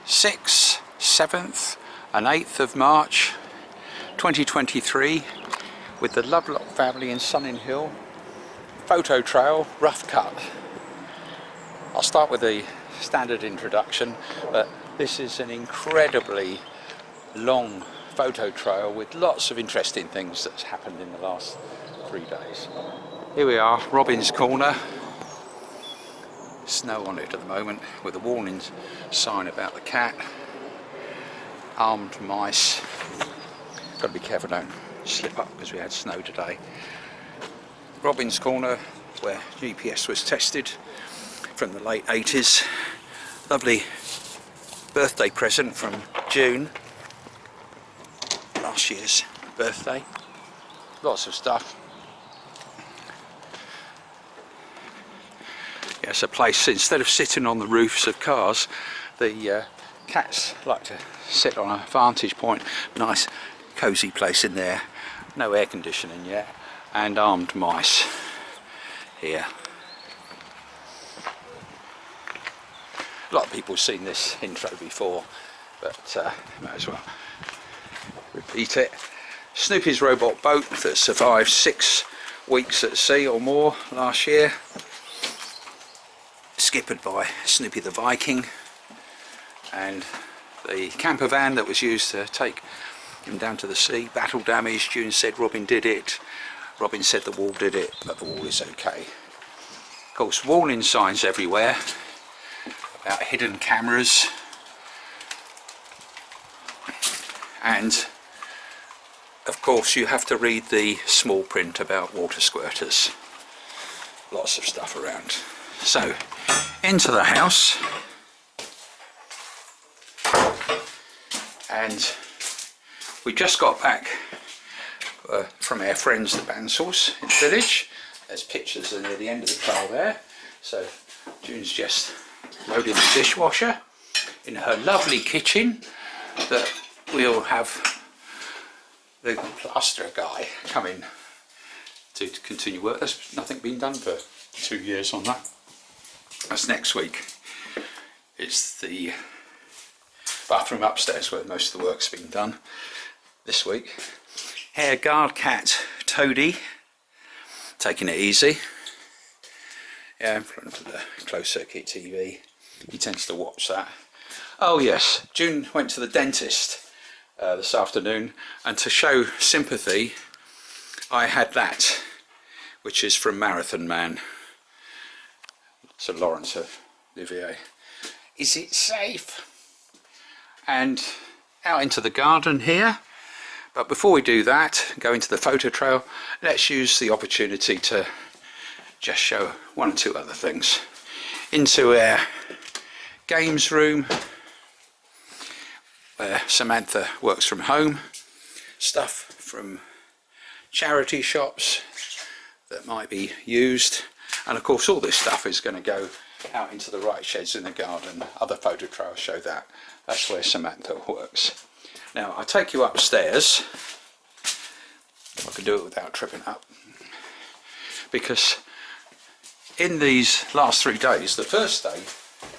6th, 7th and 8th of March 2023 with the Lovelock family in Sunninghill. Photo trail, rough cut. I'll start with the standard introduction, but this is an incredibly long photo trail with lots of interesting things that's happened in the last 3 days. Here we are, Robin's Corner. Snow on it at the moment with a warning sign about the cat. Armed mice. Got to be careful, don't slip up because we had snow today. Robin's Corner, where GPS was tested from the late 80s. Lovely birthday present from June, last year's birthday. Lots of stuff. Yeah, it's a place, instead of sitting on the roofs of cars, the cats like to sit on a vantage point. Nice cosy place in there, no air conditioning yet, and armed mice here. A lot of people have seen this intro before, but might as well repeat it. Snoopy's robot boat that survived 6 weeks at sea or more last year, skippered by Snoopy the Viking, and the camper van that was used to take him down to the sea, battle damage. June said Robin did it. Robin said the wall did it, but the wall is okay. Of course, warning signs everywhere about hidden cameras, and of course you have to read the small print about water squirters. Lots of stuff around. So, into the house, and we just got back from our friends the Bansals in the village. There's pictures near the end of the trail there. So June's just loading the dishwasher in her lovely kitchen that we'll have the plasterer guy come in to continue work. There's nothing been done for 2 years on that. That's next week. It's the bathroom upstairs where most of the work's been done this week. Hair guard cat Toadie, taking it easy. Yeah, in front of the closed circuit TV. He tends to watch that. Oh yes, June went to the dentist this afternoon, and to show sympathy I had that, which is from Marathon Man, Sir Lawrence Olivier. Is it safe? And out into the garden here. But before we do that, go into the photo trail, let's use the opportunity to just show 1 or 2 other things. Into our games room, where Samantha works from home. Stuff from charity shops that might be used. And of course all this stuff is going to go out into the right sheds in the garden. Other photo trails show that. That's where Samantha works. Now I'll take you upstairs, if I can do it without tripping up, because in these last 3 days, the first day,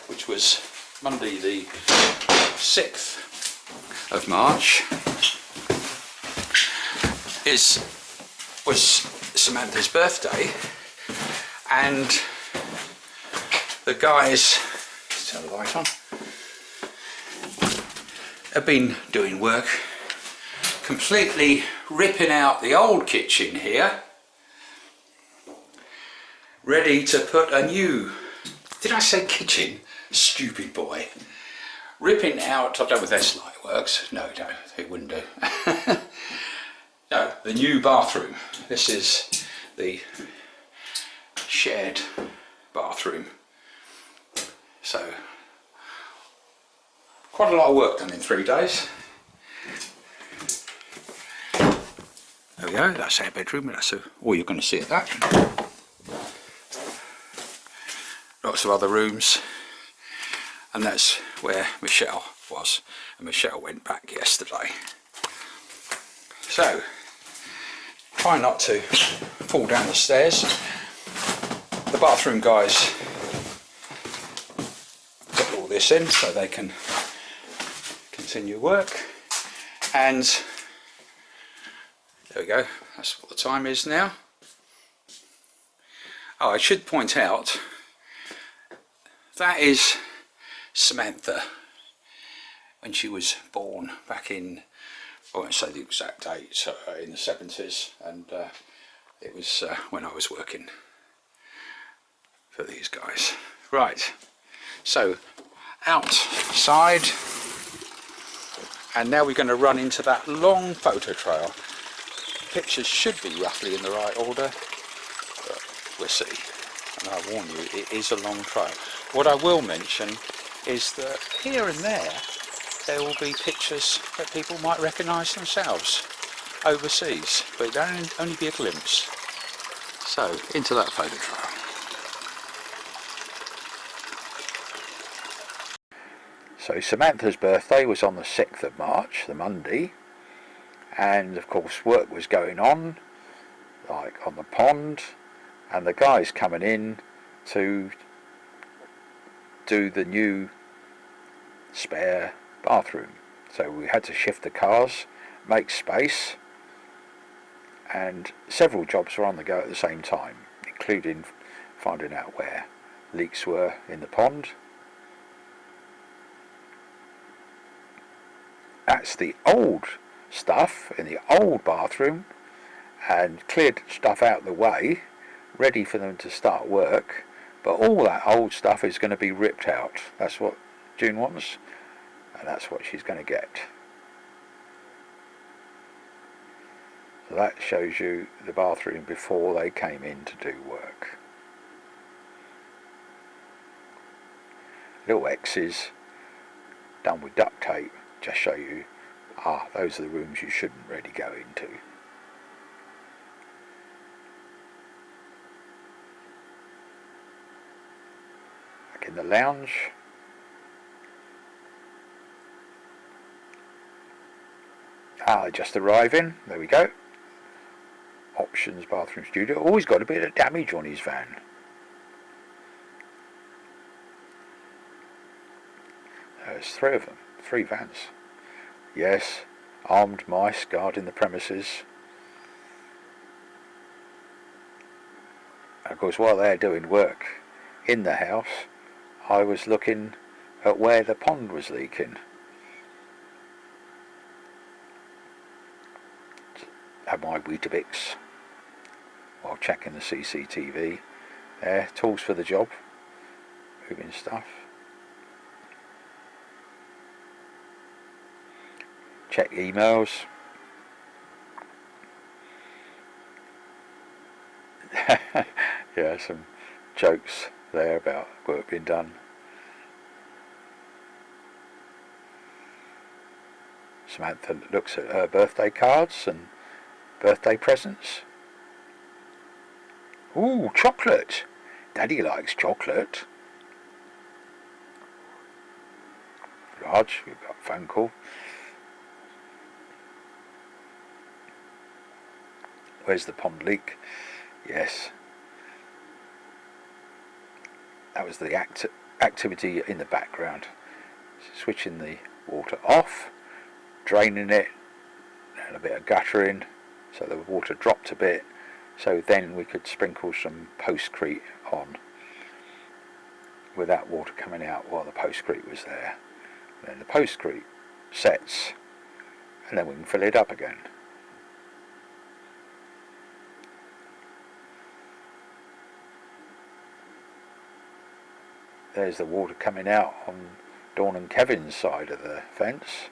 which was Monday the 6th of March, was Samantha's birthday, and the guys, let's turn the light on, have been doing work, completely ripping out the old kitchen here, ready to put a new, did I say kitchen? Stupid boy. Ripping out, I don't know if this light works, no, it wouldn't do. No, the new bathroom. This is the shared bathroom. So, quite a lot of work done in 3 days. There we go, that's our bedroom, that's all you're going to see of that. Lots of other rooms, and that's where Michelle was, and Michelle went back yesterday. So, try not to fall down the stairs. The bathroom guys got all this in so they can continue work. And there we go, that's what the time is now. Oh, I should point out, that is Samantha when she was born back in, I won't say the exact date, in the 70s, and it was when I was working for these guys. Right, so outside, and now we're going to run into that long photo trail. Pictures should be roughly in the right order, but we'll see. And I warn you, it is a long trail. What I will mention is that here and there will be pictures that people might recognise themselves overseas, but it'll only be a glimpse. So, into that photo trail. So Samantha's birthday was on the 6th of March, the Monday, and of course work was going on, like on the pond, and the guys coming in to do the new spare bathroom. So we had to shift the cars, make space, and several jobs were on the go at the same time, including finding out where leaks were in the pond. That's the old stuff in the old bathroom, and cleared stuff out of the way, ready for them to start work, but all that old stuff is going to be ripped out. That's what June wants, and that's what she's going to get. So that shows you the bathroom before they came in to do work. Little X's done with duct tape, just show you, those are the rooms you shouldn't really go into. Back in the lounge. Just arriving, there we go. Options, bathroom, studio. Always got a bit of damage on his van. There's 3 of them, 3 vans. Yes, armed mice guarding the premises. And of course, while they're doing work in the house, I was looking at where the pond was leaking. Had my Weetabix while checking the CCTV. There, tools for the job, moving stuff. Check emails. Yeah, some jokes there about work being done. Samantha looks at her birthday cards and birthday presents. Ooh, chocolate! Daddy likes chocolate. Raj, we've got a phone call. Where's the pond leak? Yes. That was the activity in the background. Switching the water off, draining it, and a bit of guttering, so the water dropped a bit, so then we could sprinkle some postcrete on with that water coming out while the postcrete was there. And then the postcrete sets, and then we can fill it up again. There's the water coming out on Dawn and Kevin's side of the fence.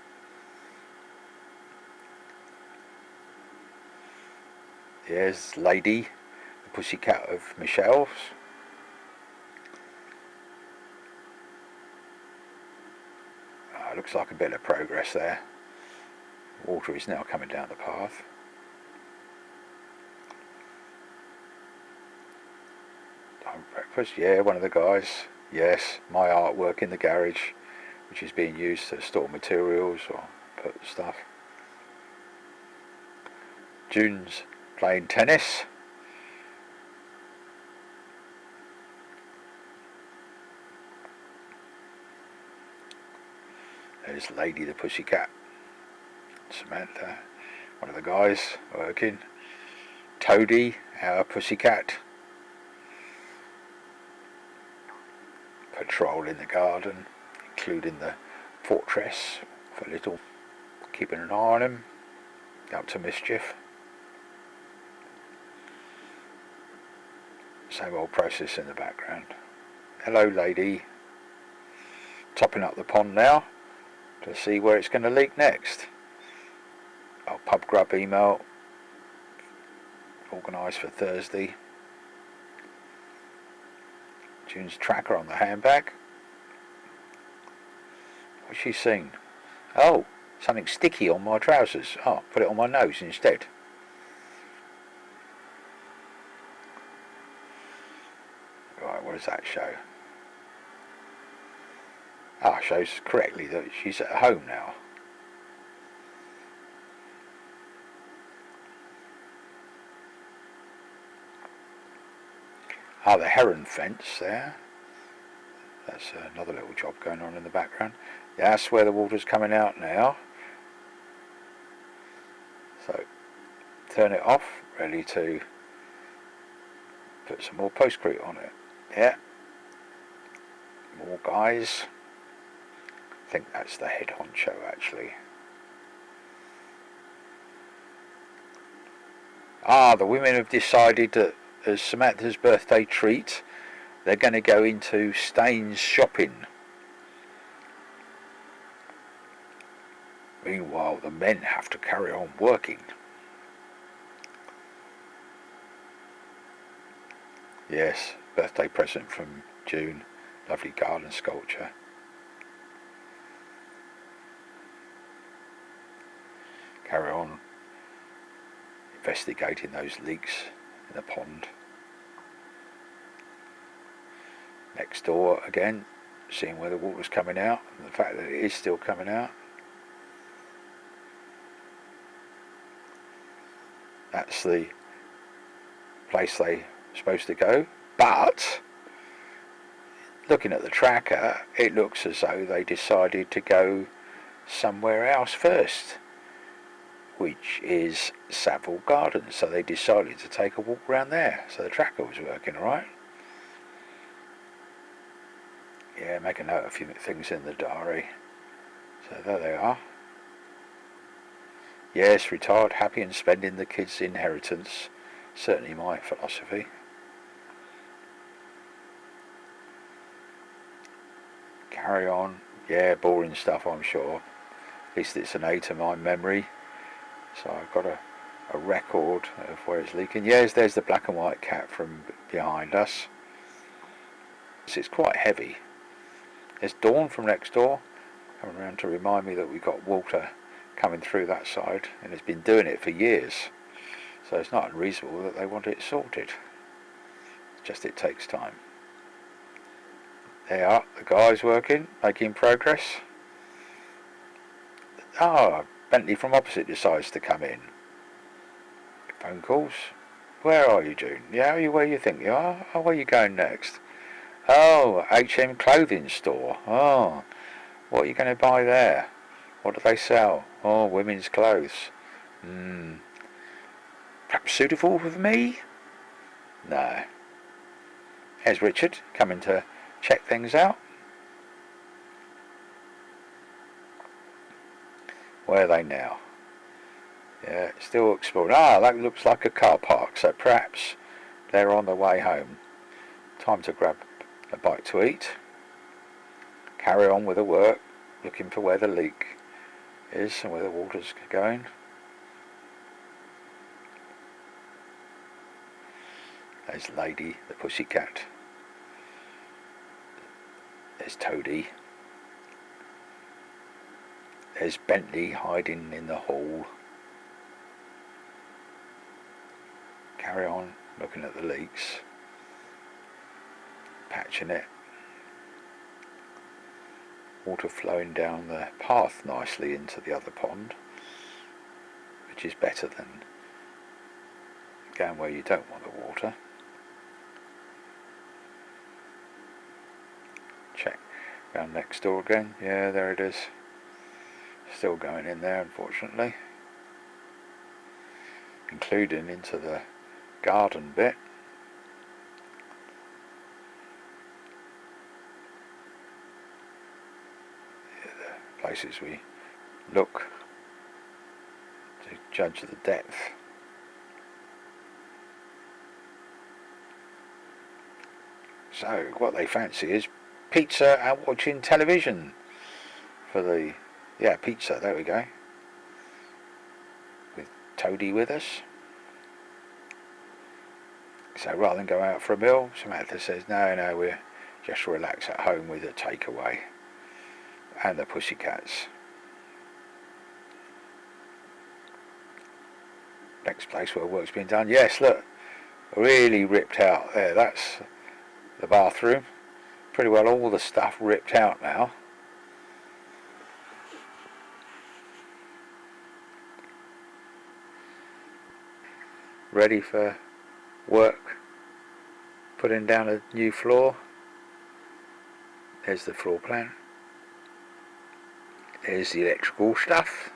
There's Lady, the pussycat of Michelle's. Looks like a bit of progress there. Water is now coming down the path. Time for breakfast, yeah, one of the guys. Yes, my artwork in the garage, which is being used to store materials or put stuff. June's playing tennis. There's Lady the Pussycat. Samantha, one of the guys working. Toadie, our pussycat. Patrolling the garden, including the fortress for little, keeping an eye on him, up to mischief. Same old process in the background. Hello, Lady. Topping up the pond now to see where it's going to leak next. Our pub grub email organised for Thursday. June's tracker on the handbag. What's she seen? Oh, something sticky on my trousers. Oh, put it on my nose instead. Right, what does that show? Ah, shows correctly that she's at home now. Ah, the heron fence there. That's another little job going on in the background. Yeah, that's where the water's coming out now. So, turn it off, ready to put some more postcrete on it. Yeah. More guys. I think that's the head honcho actually. Ah, the women have decided that as Samantha's birthday treat, they're going to go into Staines shopping. Meanwhile, the men have to carry on working. Yes, birthday present from June. Lovely garden sculpture. Carry on investigating those leaks in the pond. Next door again, seeing where the water's coming out and the fact that it is still coming out. That's the place they're supposed to go, but looking at the tracker, it looks as though they decided to go somewhere else first, which is Savile Gardens. So they decided to take a walk around there. So the tracker was working alright. Yeah, make a note of a few things in the diary. So there they are. Yes, retired, happy and spending the kids' inheritance. Certainly my philosophy. Carry on. Yeah, boring stuff, I'm sure. At least it's an A to my memory. So I've got a record of where it's leaking. Yes, there's the black and white cat from behind us. So it's quite heavy. There's Dawn from next door coming around to remind me that we've got water coming through that side, and it's been doing it for years. So it's not unreasonable that they want it sorted. It's just it takes time. There are the guys working, making progress. Ah, Bentley from opposite decides to come in. Phone calls. Where are you, June? Yeah, are you where you think you are? Oh, where are you going next? Oh, H&M clothing store. Oh, what are you going to buy there? What do they sell? Oh, women's clothes. Perhaps suitable for me? No. Here's Richard coming to check things out. Where are they now? Yeah, still exploring. Ah, that looks like a car park, so perhaps they're on the way home. Time to grab a bite to eat. Carry on with the work, looking for where the leak is and where the water's going. There's Lady the Pussycat. There's Toadie. There's Bentley hiding in the hall. Carry on looking at the leaks. Patching it. Water flowing down the path nicely into the other pond, which is better than going where you don't want the water. Check round next door again. Yeah, there it is. still going in there, unfortunately, including into the garden bit. The places we look to judge the depth. So what they fancy is pizza and watching television for the, yeah, pizza, there we go, with Toadie with us. So rather than go out for a meal, Samantha says, no, we'll just relax at home with a takeaway. And the Pussycats. Next place where work's been done. Yes, look, really ripped out there. That's the bathroom. Pretty well all the stuff ripped out now. Ready for work. Putting down a new floor. There's the floor plan. There's the electrical stuff.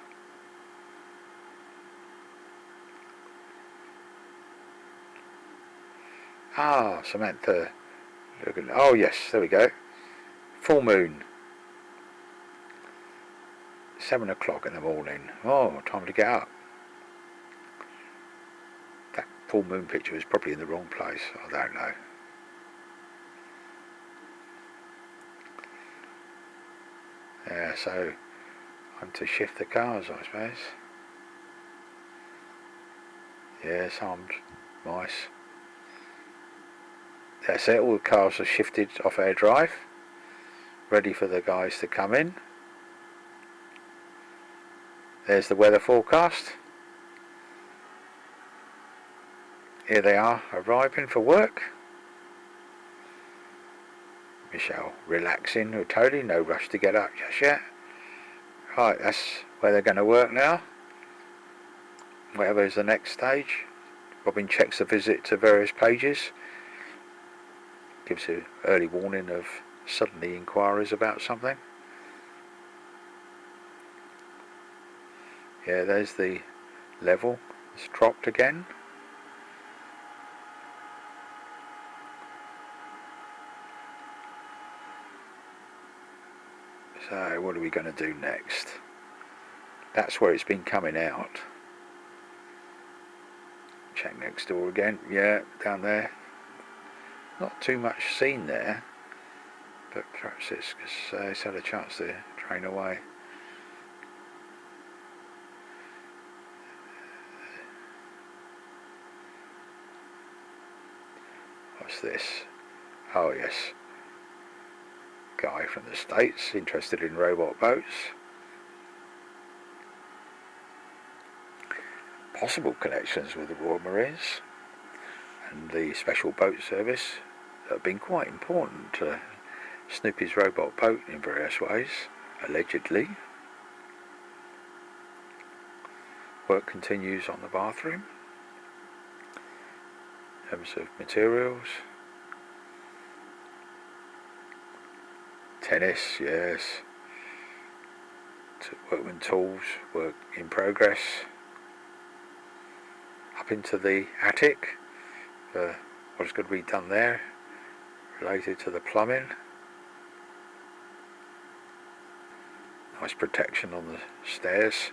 Ah, Samantha. Look at, oh yes, there we go. Full moon. 7 o'clock in the morning. Oh, time to get up. That full moon picture is probably in the wrong place. I don't know. Yeah, so I'm to shift the cars, I suppose. Yes, armed mice. That's it, all the cars are shifted off our drive, ready for the guys to come in. There's the weather forecast. Here they are, arriving for work. Michelle relaxing with Toadie, no rush to get up just yet. Right, that's where they're going to work now. Whatever is the next stage. Robin checks the visit to various pages. Gives an early warning of suddenly inquiries about something. Yeah, there's the level. It's dropped again. So what are we going to do next? That's where it's been coming out. Check next door again. Yeah, down there. Not too much seen there, but perhaps it's because it's had a chance to drain away. What's this? Oh yes. Guy from the States interested in robot boats. Possible connections with the Royal Marines and the Special Boat Service that have been quite important to Snoopy's robot boat in various ways, allegedly. Work continues on the bathroom. In terms of materials. Tennis, yes. Workman tools, work in progress. Up into the attic for what's going to be done there related to the plumbing. Nice protection on the stairs.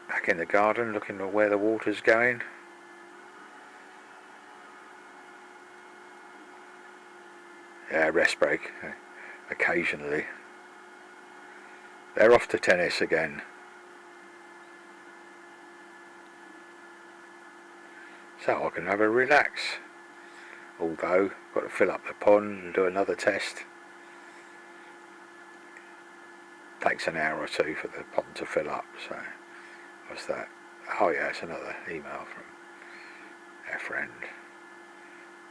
Back in the garden looking at where the water's going. Yeah, rest break occasionally. They're off to tennis again. So I can have a relax. Although, got to fill up the pond and do another test. Takes an hour or two for the pond to fill up, so what's that? Oh yeah, it's another email from our friend.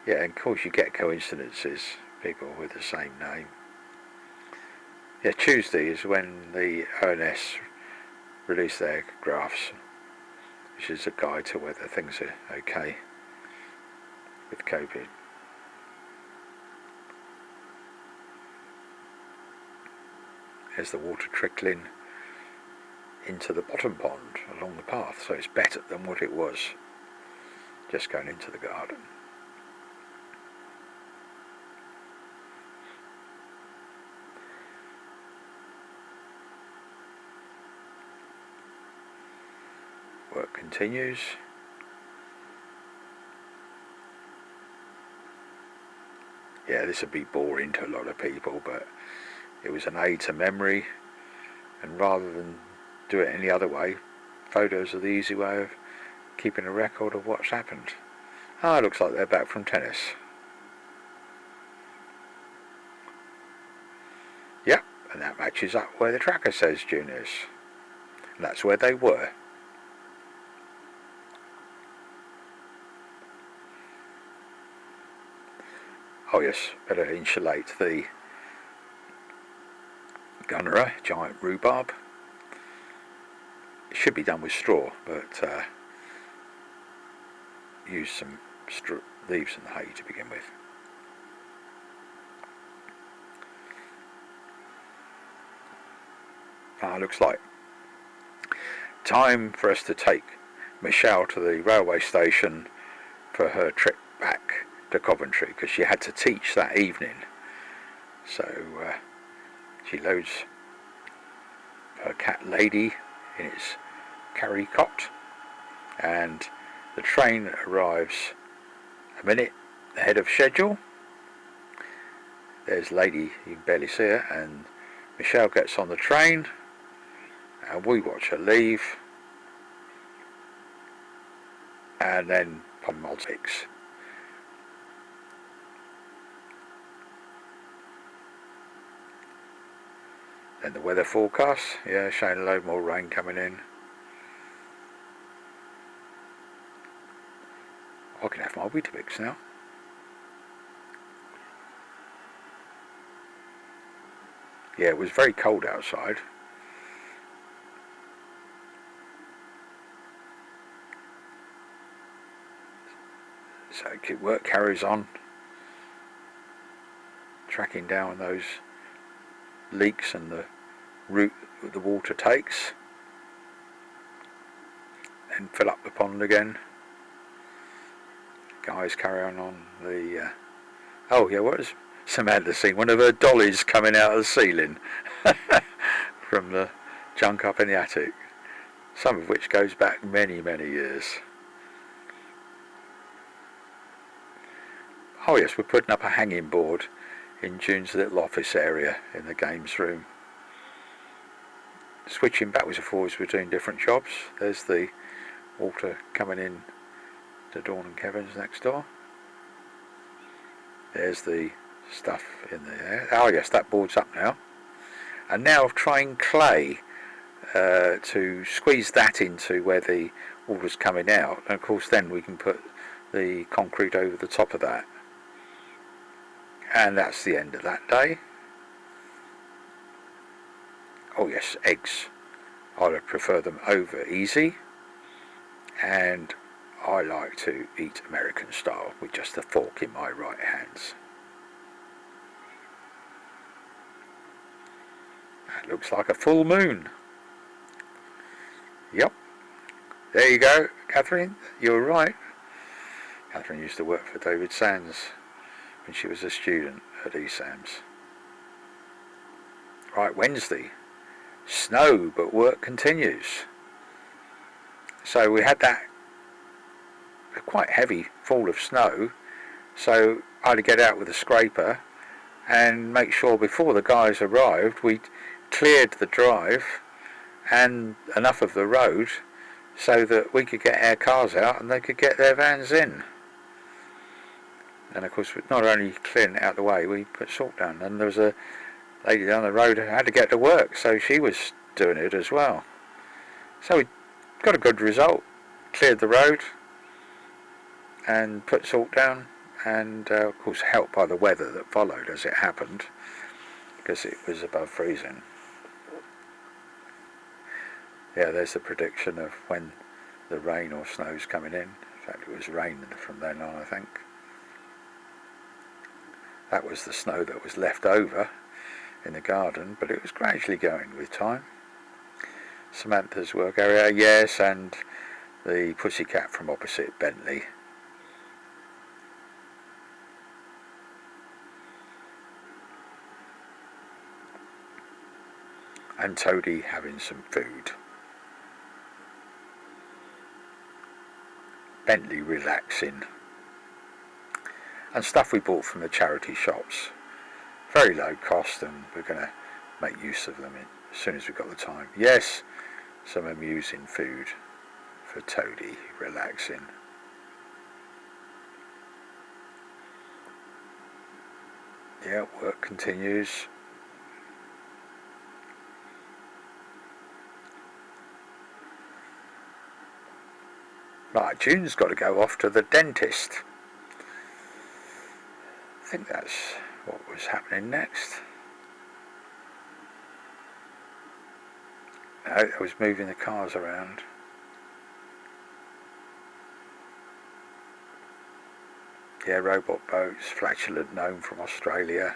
Yeah, and of course you get coincidences, people with the same name. Yeah, Tuesday is when the ONS release their graphs, which is a guide to whether things are okay with COVID. There's the water trickling into the bottom pond along the path, so it's better than what it was just going into the garden. Work continues. Yeah, this would be boring to a lot of people, but it was an aid to memory, and rather than do it any other way, photos are the easy way of keeping a record of what's happened. Ah, it looks like they're back from tennis. Yep, and that matches up where the tracker says juniors. And that's where they were. Oh yes, better insulate the gunnery, giant rhubarb. It should be done with straw, but use some leaves and hay to begin with. Looks like time for us to take Michelle to the railway station for her trip back to Coventry, because she had to teach that evening. So she loads her cat Lady in its carry cot, and the train arrives a minute ahead of schedule. There's Lady, you can barely see her, and Michelle gets on the train, and we watch her leave, and then politics. Then the weather forecast, yeah, showing a load more rain coming in. I can have my Weetabix now. Yeah, it was very cold outside. So work carries on, tracking down those leaks and the route that the water takes, then fill up the pond again. Guys carry on the oh yeah, what was Samantha seeing? One of her dollies coming out of the ceiling from the junk up in the attic, some of which goes back many years. Oh yes, we're putting up a hanging board in June's little office area in the games room. Switching backwards and forwards between different jobs. There's the water coming in to Dawn and Kevin's next door. There's the stuff in there. Oh yes, that board's up now. And now trying clay to squeeze that into where the water's coming out. And of course then we can put the concrete over the top of that. And that's the end of that day. Oh yes, eggs. I would prefer them over easy, and I like to eat American style with just a fork in my right hands. That looks like a full moon. Yep. There you go, Catherine. You're right. Catherine used to work for David Sands when she was a student at ESAMS. Right, Wednesday. Snow, but work continues. So we had that quite heavy fall of snow, so I had to get out with a scraper and make sure before the guys arrived we cleared the drive and enough of the road so that we could get our cars out and they could get their vans in. And of course, not only clearing it out of the way, we put salt down, and there was a lady down the road who had to get to work, so she was doing it as well. So we got a good result, cleared the road and put salt down, and of course helped by the weather that followed as it happened, because it was above freezing. Yeah, there's the prediction of when the rain or snow's coming in. In fact, it was rain from then on, I think. That was the snow that was left over in the garden, but it was gradually going with time. Samantha's work area, yes, and the pussycat from opposite Bentley. And Toadie having some food. Bentley relaxing. And stuff we bought from the charity shops. Very low cost, and we're going to make use of them as soon as we've got the time. Yes, some amusing food for Toadie, relaxing. Yeah, work continues. Right, June's got to go off to the dentist. I think that's what was happening next. No, I was moving the cars around. Yeah, robot boats, flatulent gnome from Australia.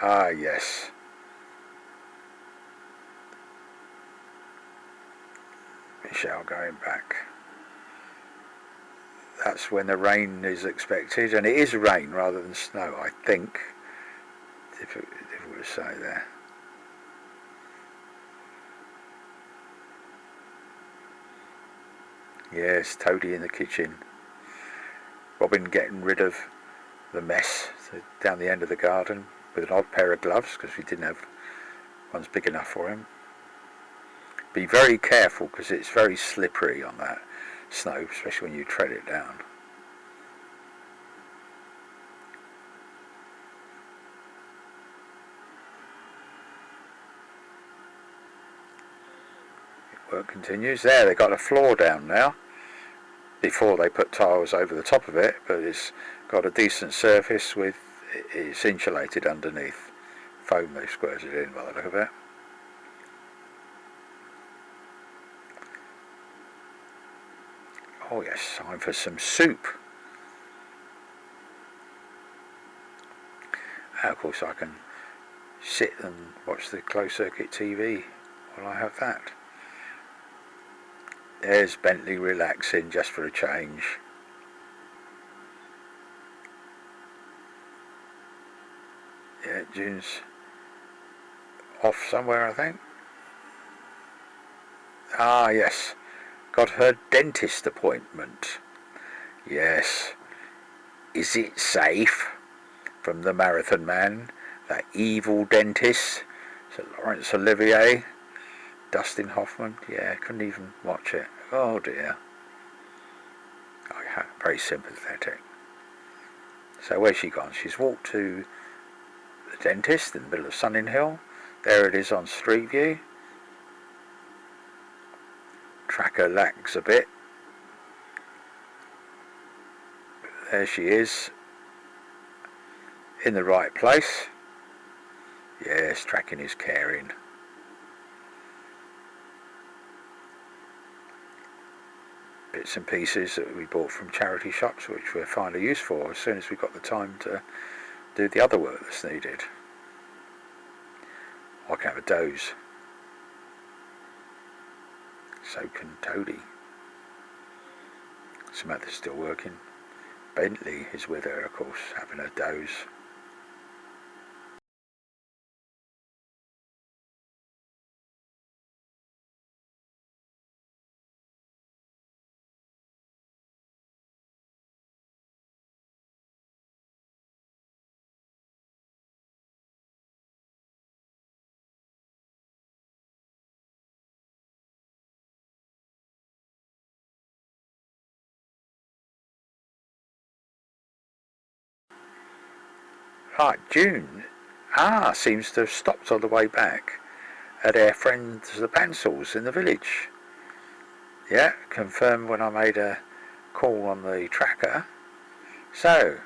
Ah, yes. Michelle going back. That's when the rain is expected, and it is rain rather than snow, I think, if it were to say there. Yes, Toadie in the kitchen. Robin getting rid of the mess down the end of the garden with an odd pair of gloves, because we didn't have ones big enough for him. Be very careful, because it's very slippery on that snow, especially when you tread it down. Work continues. There, they got a floor down now. Before they put tiles over the top of it, but it's got a decent surface with it's insulated underneath. Foam they've squirted in by the look of it. Oh yes, time for some soup. And of course I can sit and watch the closed circuit TV while I have that. There's Bentley relaxing just for a change. Yeah, June's off somewhere, I think. Ah, yes. Got her dentist appointment. Yes. Is it safe? From the Marathon Man, that evil dentist, Sir Laurence Olivier, Dustin Hoffman. Yeah, couldn't even watch it. Oh dear. Very sympathetic. So where's she gone? She's walked to the dentist in the middle of Sunninghill. There it is on Street View. Tracker lags a bit. There she is. In the right place. Yes, tracking is caring. Bits and pieces that we bought from charity shops, which we'll find a use for as soon as we've got the time to do the other work that's needed. I can have a doze. So can Toadie. Samantha's still working. Bentley is with her, of course, having a doze. Right, June seems to have stopped on the way back at our friends the Bansalls in the village. Yeah, confirmed when I made a call on the tracker. So,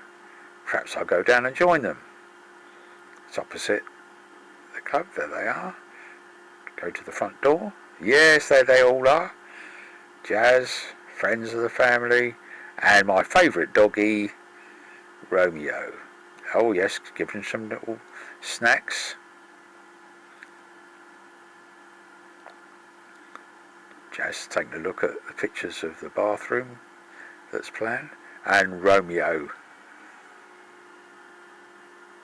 perhaps I'll go down and join them. It's opposite the club. There they are. Go to the front door. Yes, there they all are. Jazz, friends of the family, and my favourite doggy, Romeo. Oh yes, giving some little snacks. Just taking a look at the pictures of the bathroom that's planned. And Romeo.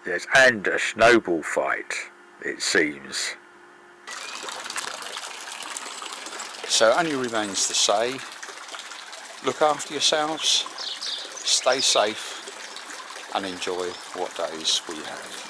Yes, and a snowball fight, it seems. So it only remains to say, look after yourselves, stay safe, and enjoy what days we have.